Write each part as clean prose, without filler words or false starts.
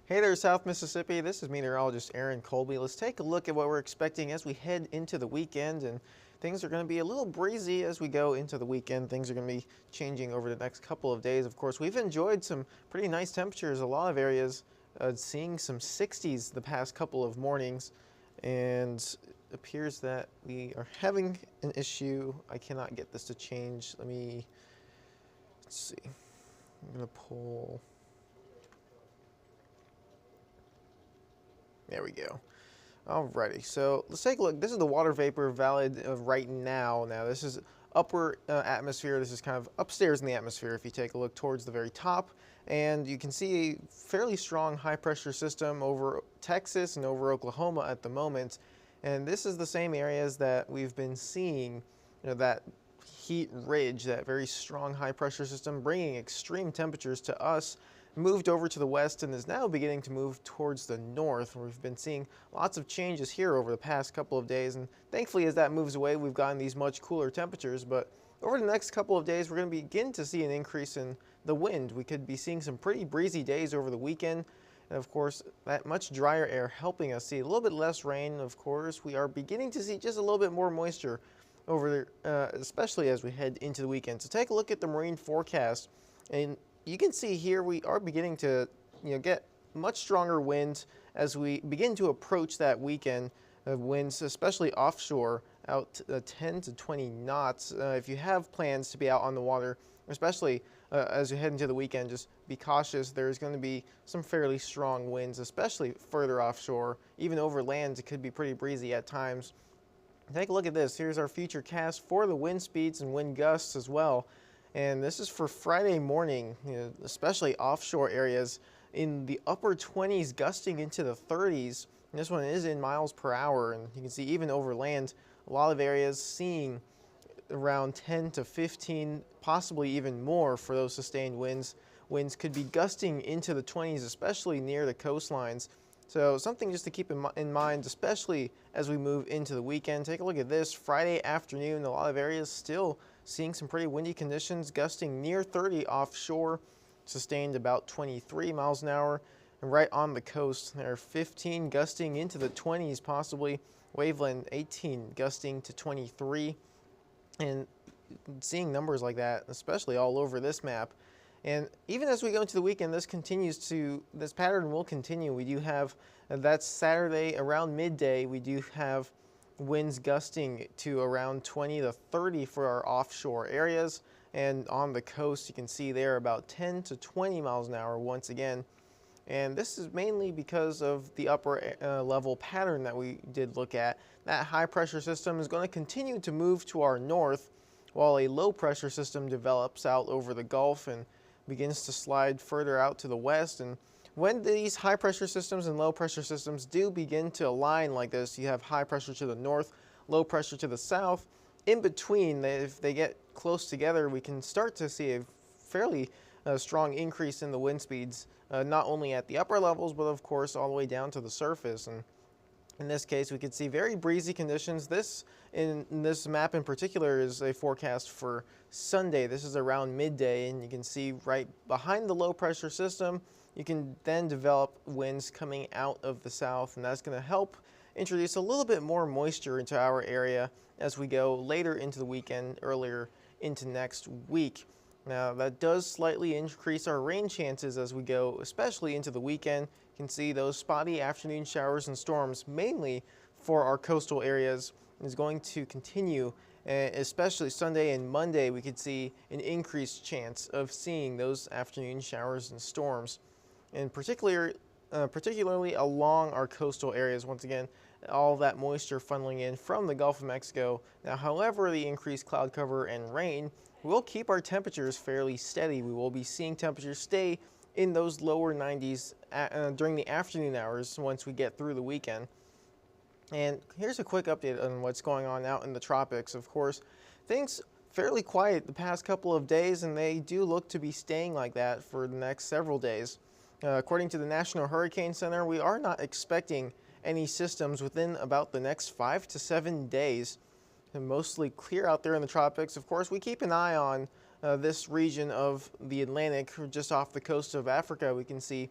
Hey there, South Mississippi. This is meteorologist Aaron Colby. Let's take a look at what we're expecting as we head into the weekend. And things are going to be a little breezy as we go into the weekend. Things are going to be changing over the next couple of days. Of course, we've enjoyed some pretty nice temperatures. A lot of areas seeing some 60s the past couple of mornings. And it appears that we are having an issue. I cannot get this to change. Let's see. I'm going to pull. There we go. Alrighty, so let's take a look. This is the water vapor valid right now. Now this is upper atmosphere. This is kind of upstairs in the atmosphere if you take a look towards the very top. And you can see a fairly strong high pressure system over Texas and over Oklahoma at the moment. And this is the same areas that we've been seeing, that heat ridge, that very strong high pressure system bringing extreme temperatures to us, moved over to the west and is now beginning to move towards the north. We've been seeing lots of changes here over the past couple of days, and thankfully as that moves away we've gotten these much cooler temperatures. But over the next couple of days we're going to begin to see an increase in the wind. We could be seeing some pretty breezy days over the weekend, and of course that much drier air helping us see a little bit less rain. Of course we are beginning to see just a little bit more moisture over there, especially as we head into the weekend. So take a look at the marine forecast, and you can see here we are beginning to get much stronger winds as we begin to approach that weekend. Winds, especially offshore, out 10 to 20 knots. If you have plans to be out on the water, especially as you head into the weekend, just be cautious. There's going to be some fairly strong winds, especially further offshore. Even over land, it could be pretty breezy at times. Take a look at this. Here's our future cast for the wind speeds and wind gusts as well. And this is for Friday morning, especially offshore areas in the upper 20s, gusting into the 30s. And this one is in miles per hour, and you can see even over land, a lot of areas seeing around 10 to 15, possibly even more for those sustained winds. Winds could be gusting into the 20s, especially near the coastlines. So something just to keep in mind, especially as we move into the weekend. Take a look at this. Friday afternoon, a lot of areas still seeing some pretty windy conditions, gusting near 30 offshore, sustained about 23 miles an hour. And right on the coast, there are 15 gusting into the 20s possibly. Waveland 18 gusting to 23. And seeing numbers like that, especially all over this map. And even as we go into the weekend, this pattern will continue. We do have, that's Saturday around midday, we do have winds gusting to around 20 to 30 for our offshore areas. And on the coast, you can see there about 10 to 20 miles an hour once again. And this is mainly because of the upper level pattern that we did look at. That high pressure system is going to continue to move to our north, while a low pressure system develops out over the Gulf and begins to slide further out to the west. And when these high pressure systems and low pressure systems do begin to align like this, you have high pressure to the north, low pressure to the south. In between, if they get close together, we can start to see a fairly strong increase in the wind speeds, not only at the upper levels, but of course all the way down to the surface. And in this case, we could see very breezy conditions. In this map in particular is a forecast for Sunday. This is around midday, and you can see right behind the low pressure system, you can then develop winds coming out of the south, and that's going to help introduce a little bit more moisture into our area as we go later into the weekend, earlier into next week. Now, that does slightly increase our rain chances as we go, especially into the weekend. You can see those spotty afternoon showers and storms, mainly for our coastal areas, is going to continue. Especially Sunday and Monday, we could see an increased chance of seeing those afternoon showers and storms, and particularly along our coastal areas. Once again, all that moisture funneling in from the Gulf of Mexico. Now, however, the increased cloud cover and rain will keep our temperatures fairly steady. We will be seeing temperatures stay in those lower 90s during the afternoon hours once we get through the weekend. And here's a quick update on what's going on out in the tropics. Of course, things fairly quiet the past couple of days, and they do look to be staying like that for the next several days. According to the National Hurricane Center, we are not expecting any systems within about the next 5 to 7 days. And mostly clear out there in the tropics. Of course, we keep an eye on this region of the Atlantic, just off the coast of Africa. We can see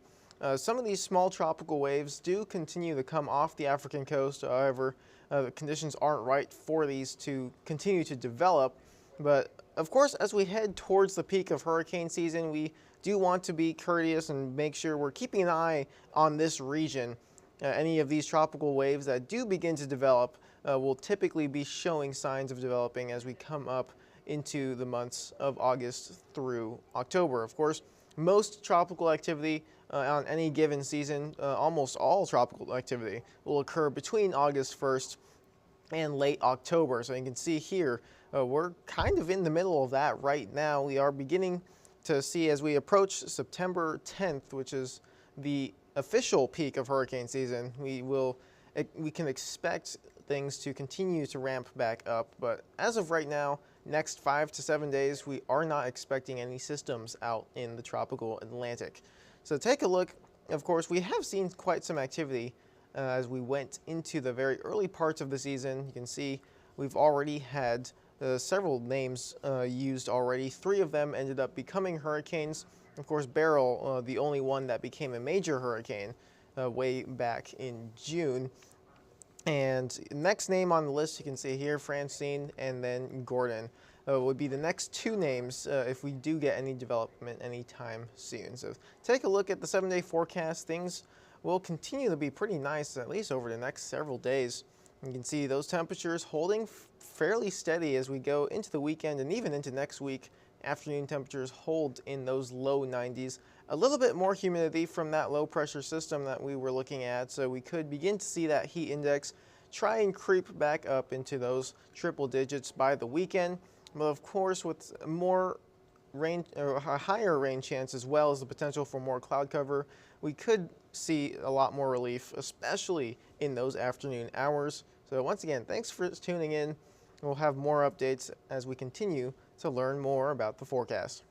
Some of these small tropical waves do continue to come off the African coast. However, the conditions aren't right for these to continue to develop. But of course, as we head towards the peak of hurricane season, we do want to be courteous and make sure we're keeping an eye on this region. Any of these tropical waves that do begin to develop will typically be showing signs of developing as we come up into the months of August through October. Of course, most tropical activity on any given season, almost all tropical activity, will occur between August 1st and late October. So you can see here, we're kind of in the middle of that right now. We are beginning to see, as we approach September 10th, which is the official peak of hurricane season, we can expect things to continue to ramp back up. But as of right now, next 5 to 7 days, we are not expecting any systems out in the tropical Atlantic. So take a look. Of course, we have seen quite some activity as we went into the very early parts of the season. You can see we've already had several names used already. 3 of them ended up becoming hurricanes. Of course, Beryl, the only one that became a major hurricane way back in June. And next name on the list, you can see here, Francine and then Gordon would be the next 2 names if we do get any development anytime soon. So take a look at the 7-day forecast. Things will continue to be pretty nice, at least over the next several days. You can see those temperatures holding fairly steady as we go into the weekend and even into next week. Afternoon temperatures hold in those low 90s. A little bit more humidity from that low pressure system that we were looking at, so we could begin to see that heat index try and creep back up into those triple digits by the weekend. But of course, with more rain, or a higher rain chance, as well as the potential for more cloud cover, we could see a lot more relief, especially in those afternoon hours. So once again, thanks for tuning in. We'll have more updates as we continue to learn more about the forecast.